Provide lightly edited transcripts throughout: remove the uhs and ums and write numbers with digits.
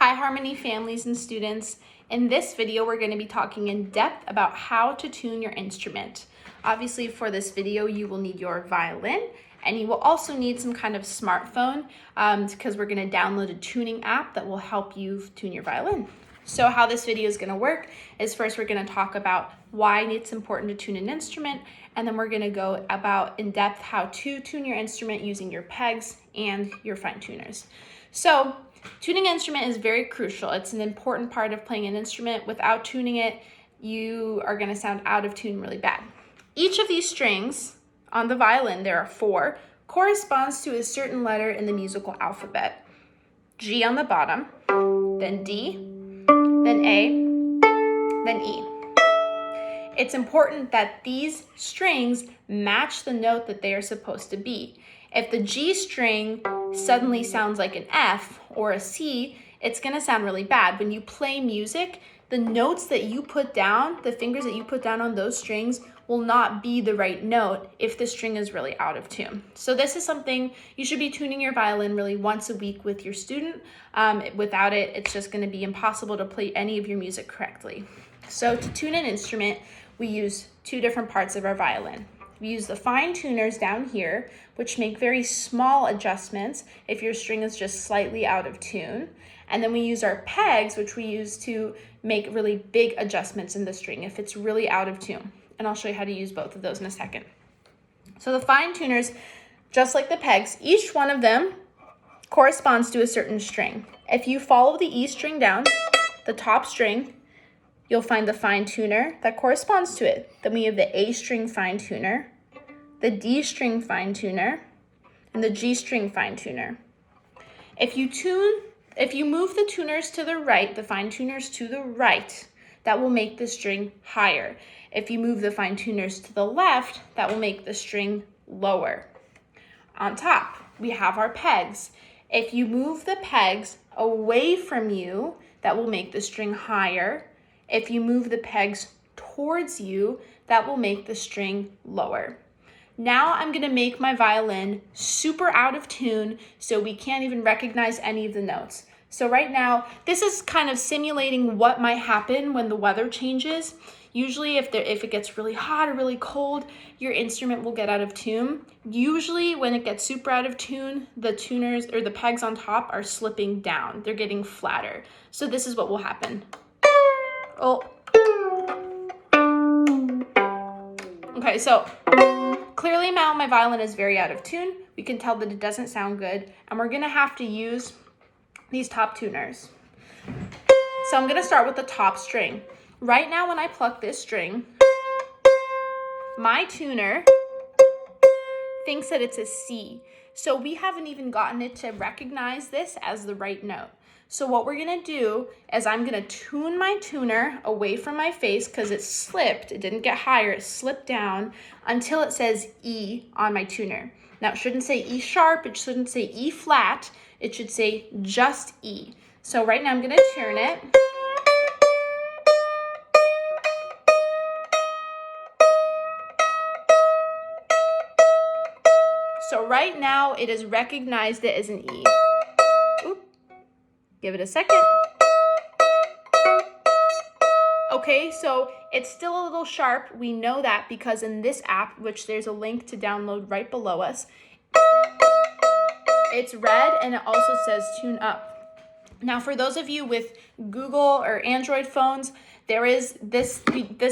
Hi Harmony families and students. In this video, we're going to be talking in depth about how to tune your instrument. Obviously for this video, you will need your violin and you will also need some kind of smartphone because we're going to download a tuning app that will help you tune your violin. So how this video is going to work is first we're going to talk about why it's important to tune an instrument, and then we're going to go about in depth how to tune your instrument using your pegs and your fine tuners. So tuning an instrument is very crucial. It's an important part of playing an instrument. Without tuning it, you are going to sound out of tune really bad. Each of these strings on the violin, there are 4, corresponds to a certain letter in the musical alphabet. G on the bottom, then D, then A, then E. It's important that these strings match the note that they are supposed to be. If the G string suddenly sounds like an F or a C, it's going to sound really bad. When you play music, the notes that you put down, the fingers that you put down on those strings will not be the right note if the string is really out of tune. So this is something you should be tuning your violin really once a week with your student. Without it, it's just going to be impossible to play any of your music correctly. So to tune an instrument, we use 2 different parts of our violin. We use the fine tuners down here, which make very small adjustments if your string is just slightly out of tune. And then we use our pegs, which we use to make really big adjustments in the string if it's really out of tune. And I'll show you how to use both of those in a second. So the fine tuners, just like the pegs, each one of them corresponds to a certain string. If you follow the E string down, the top string, you'll find the fine tuner that corresponds to it. Then we have the A string fine tuner, the D string fine tuner, and the G string fine tuner. If you move the tuners to the right, the fine tuners to the right, that will make the string higher. If you move the fine tuners to the left, that will make the string lower. On top, we have our pegs. If you move the pegs away from you, that will make the string higher. If you move the pegs towards you, that will make the string lower. Now I'm going to make my violin super out of tune so we can't even recognize any of the notes. So right now, this is kind of simulating what might happen when the weather changes. Usually if it gets really hot or really cold, your instrument will get out of tune. Usually when it gets super out of tune, the tuners or the pegs on top are slipping down. They're getting flatter. So this is what will happen. Oh. Okay, so clearly now my violin is very out of tune. We can tell that it doesn't sound good, and we're gonna have to use these top tuners. So I'm gonna start with the top string. Right now when I pluck this string, my tuner thinks that it's a C. So we haven't even gotten it to recognize this as the right note. So what we're gonna do is I'm gonna tune my tuner away from my face because it slipped, it didn't get higher, it slipped down until it says E on my tuner. Now it shouldn't say E sharp, it shouldn't say E flat, it should say just E. So right now I'm gonna turn it. So right now it has recognized it as an E. Give it a second. Okay, so it's still a little sharp. We know that because in this app, which there's a link to download right below us, it's red and it also says tune up. Now for those of you with Google or Android phones, there is this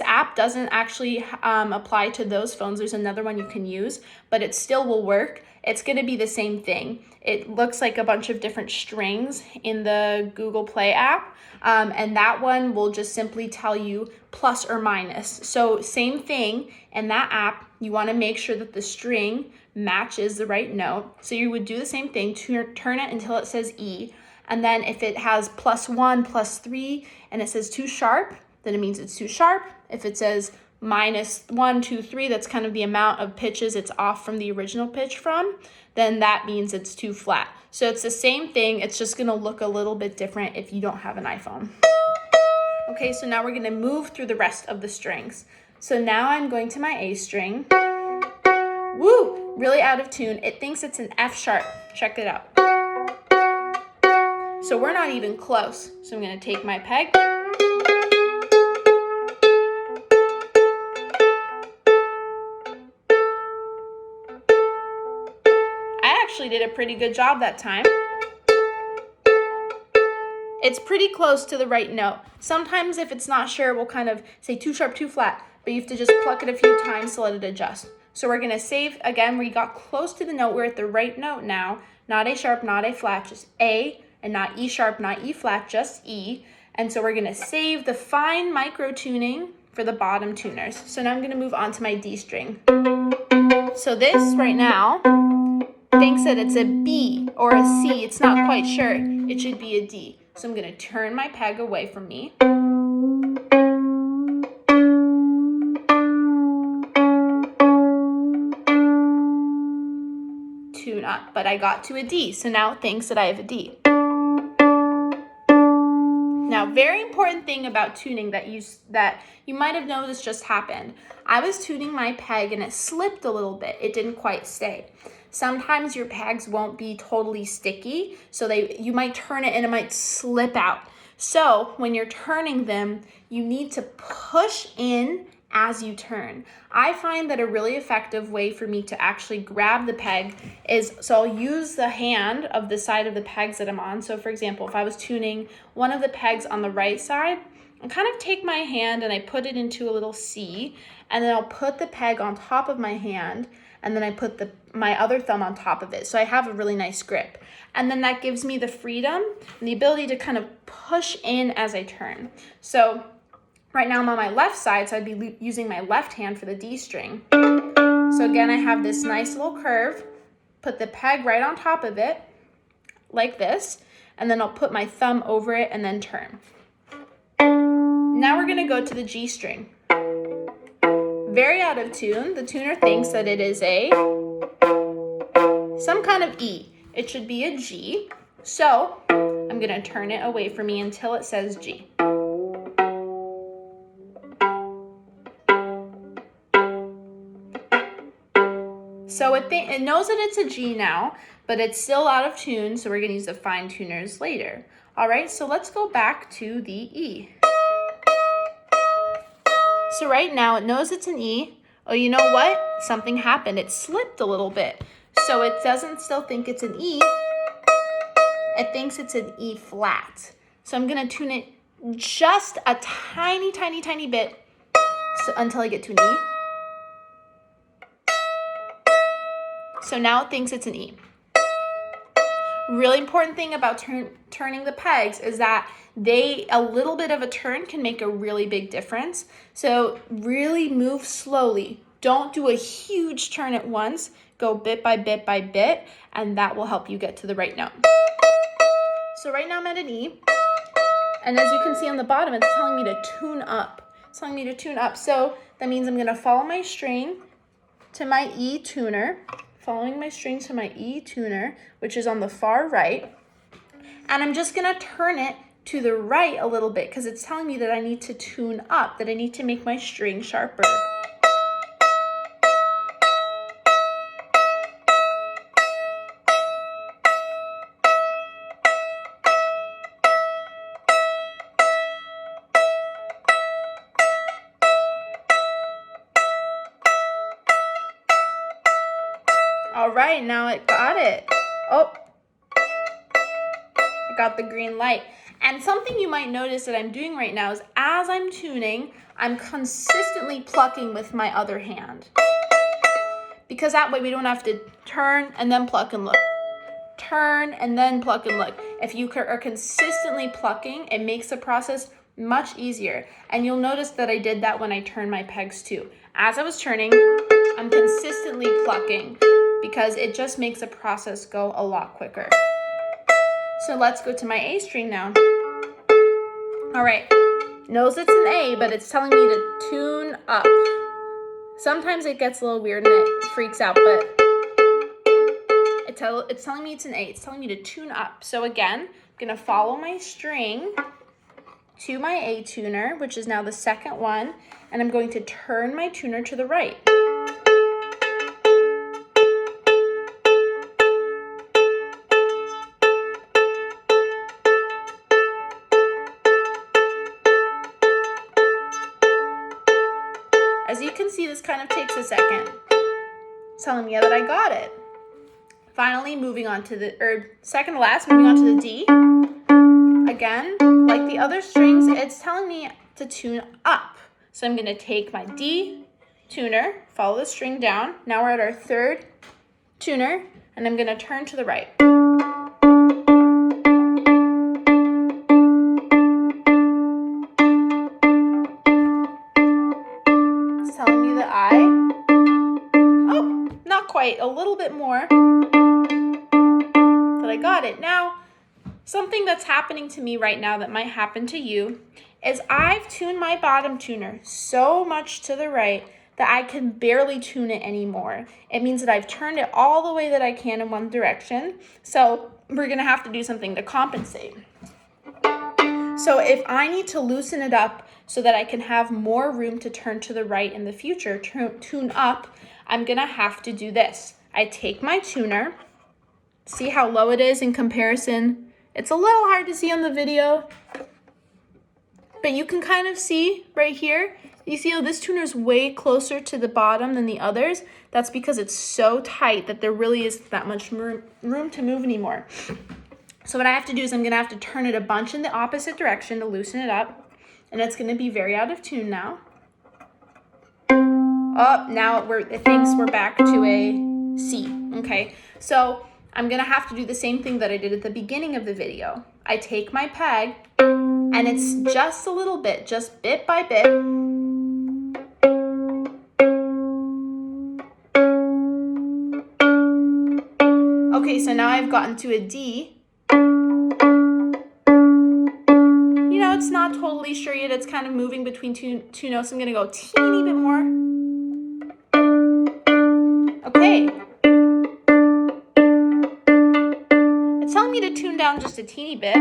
app doesn't actually apply to those phones. There's another one you can use, but it still will work. It's going to be the same thing. It looks like a bunch of different strings in the Google Play app, and that one will just simply tell you plus or minus. So same thing in that app, you want to make sure that the string matches the right note. So you would do the same thing, turn it until it says E, and then if it has +1, +3, and it says too sharp, then it means it's too sharp. If it says -1, 2, 3, that's kind of the amount of pitches it's off from the original pitch from, then that means it's too flat. So it's the same thing, it's just gonna look a little bit different if you don't have an iPhone. Okay, so now we're gonna move through the rest of the strings. So now I'm going to my A string. Woo, really out of tune. It thinks it's an F sharp. Check it out. So we're not even close. So I'm going to take my peg. I actually did a pretty good job that time. It's pretty close to the right note. Sometimes if it's not sure, we'll kind of say too sharp, too flat, but you have to just pluck it a few times to let it adjust. So we're gonna save, again, we got close to the note. We're at the right note now. Not A sharp, not A flat, just A, and not E sharp, not E flat, just E. And so we're gonna save the fine micro tuning for the bottom tuners. So now I'm gonna move on to my D string. So this right now thinks that it's a B or a C. It's not quite sure. It should be a D. So I'm going to turn my peg away from me. Tune up, but I got to a D. So now it thinks that I have a D. Now, very important thing about tuning that you might have noticed just happened. I was tuning my peg and it slipped a little bit. It didn't quite stay. Sometimes your pegs won't be totally sticky, so you might turn it and it might slip out. So when you're turning them, you need to push in as you turn. I find that a really effective way for me to actually grab the peg is, so I'll use the hand of the side of the pegs that I'm on. So for example, if I was tuning one of the pegs on the right side, I kind of take my hand and I put it into a little C, and then I'll put the peg on top of my hand, and then I put my other thumb on top of it. So I have a really nice grip. And then that gives me the freedom and the ability to kind of push in as I turn. So right now I'm on my left side, so I'd be using my left hand for the D string. So again, I have this nice little curve, put the peg right on top of it, like this, and then I'll put my thumb over it and then turn. Now we're gonna go to the G string. Very out of tune. The tuner thinks that it is some kind of E. It should be a G. So I'm gonna turn it away from me until it says G. So it knows that it's a G now, but it's still out of tune, so we're gonna use the fine tuners later. All right, so let's go back to the E. So right now it knows it's an E. Oh, you know what? Something happened. It slipped a little bit. So it doesn't still think it's an E. It thinks it's an E flat. So I'm gonna tune it just a tiny, tiny, tiny bit until I get to an E. So now it thinks it's an E. Really important thing about turning the pegs is that a little bit of a turn can make a really big difference. So really move slowly. Don't do a huge turn at once. Go bit by bit by bit, and that will help you get to the right note. So right now I'm at an E, and as you can see on the bottom, it's telling me to tune up. It's telling me to tune up. So that means I'm gonna follow my string to my E tuner, following my string to my E tuner, which is on the far right. And I'm just gonna turn it to the right a little bit because it's telling me that I need to tune up, that I need to make my string sharper. All right, now it got it. Oh, I got the green light. And something you might notice that I'm doing right now is as I'm tuning, I'm consistently plucking with my other hand. Because that way we don't have to turn and then pluck and look. Turn and then pluck and look. If you are consistently plucking, it makes the process much easier. And you'll notice that I did that when I turned my pegs too. As I was turning, I'm consistently plucking because it just makes the process go a lot quicker. So let's go to my A string now. All right, knows it's an A, but it's telling me to tune up. Sometimes it gets a little weird and it freaks out, but it's telling me it's an A. It's telling me to tune up. So again, I'm gonna follow my string to my A tuner, which is now the second one, and I'm going to turn my tuner to the right. can see, this kind of takes a second. It's telling me that I got it. Finally, moving on to the, second to last, moving on to the D. Again, like the other strings, it's telling me to tune up. So I'm gonna take my D tuner, follow the string down. Now we're at our third tuner, and I'm gonna turn to the right. It's telling me the I. Oh, not quite, a little bit more. But I got it. Now, something that's happening to me right now that might happen to you is I've tuned my bottom tuner so much to the right that I can barely tune it anymore. It means that I've turned it all the way that I can in one direction. So we're gonna have to do something to compensate. So if I need to loosen it up so that I can have more room to turn to the right in the future, tune up, I'm gonna have to do this. I take my tuner, see how low it is in comparison. It's a little hard to see on the video, but you can kind of see right here. You see how this tuner is way closer to the bottom than the others? That's because it's so tight that there really isn't that much room to move anymore. So what I have to do is I'm gonna have to turn it a bunch in the opposite direction to loosen it up, and it's gonna be very out of tune now. Oh, now it thinks we're back to a C, okay? So I'm gonna have to do the same thing that I did at the beginning of the video. I take my peg, and it's just a little bit, just bit by bit. Okay, so now I've gotten to a D. You know, it's not totally sure yet. It's kind of moving between two notes. I'm gonna go a teeny bit more. Okay. It's telling me to tune down just a teeny bit.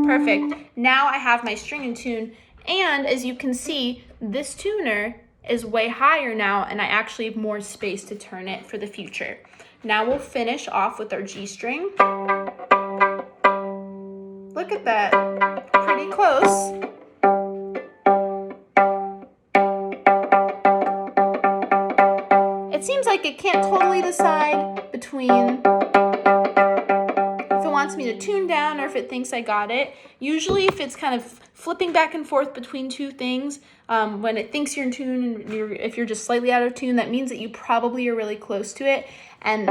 Perfect. Now I have my string in tune, and as you can see, this tuner is way higher now, and I actually have more space to turn it for the future. Now we'll finish off with our G string. Look at that, pretty close. It seems like it can't totally decide between if it wants me to tune down or if it thinks I got it. Usually if it's kind of flipping back and forth between two things, when it thinks you're in tune and if you're just slightly out of tune, that means that you probably are really close to it, and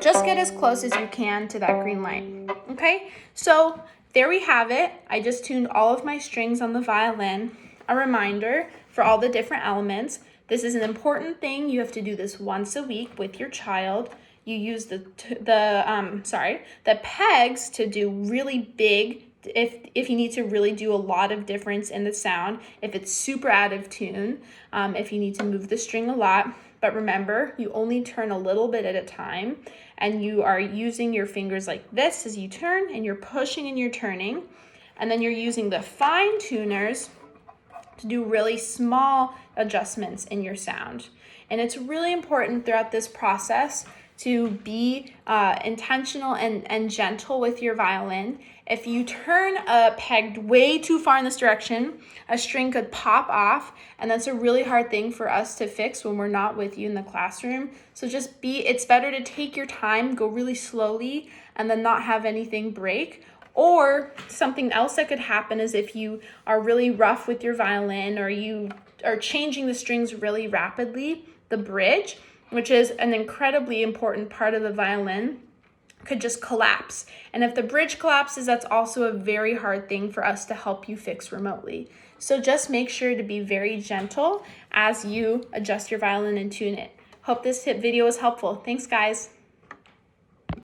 just get as close as you can to that green light. Okay, so there we have it. I just tuned all of my strings on the violin. A reminder for all the different elements. This is an important thing. You have to do this once a week with your child. You use the pegs to do really big, if you need to really do a lot of difference in the sound, if it's super out of tune, if you need to move the string a lot. But remember, you only turn a little bit at a time, and you are using your fingers like this as you turn, and you're pushing and you're turning, and then you're using the fine tuners to do really small adjustments in your sound. And it's really important throughout this process to be intentional and gentle with your violin. If you turn a peg way too far in this direction, a string could pop off, and that's a really hard thing for us to fix when we're not with you in the classroom. So it's better to take your time, go really slowly, and then not have anything break. Or something else that could happen is if you are really rough with your violin, or you are changing the strings really rapidly, the bridge, which is an incredibly important part of the violin, could just collapse. And if the bridge collapses, that's also a very hard thing for us to help you fix remotely. So just make sure to be very gentle as you adjust your violin and tune it. Hope this video was helpful. Thanks, guys.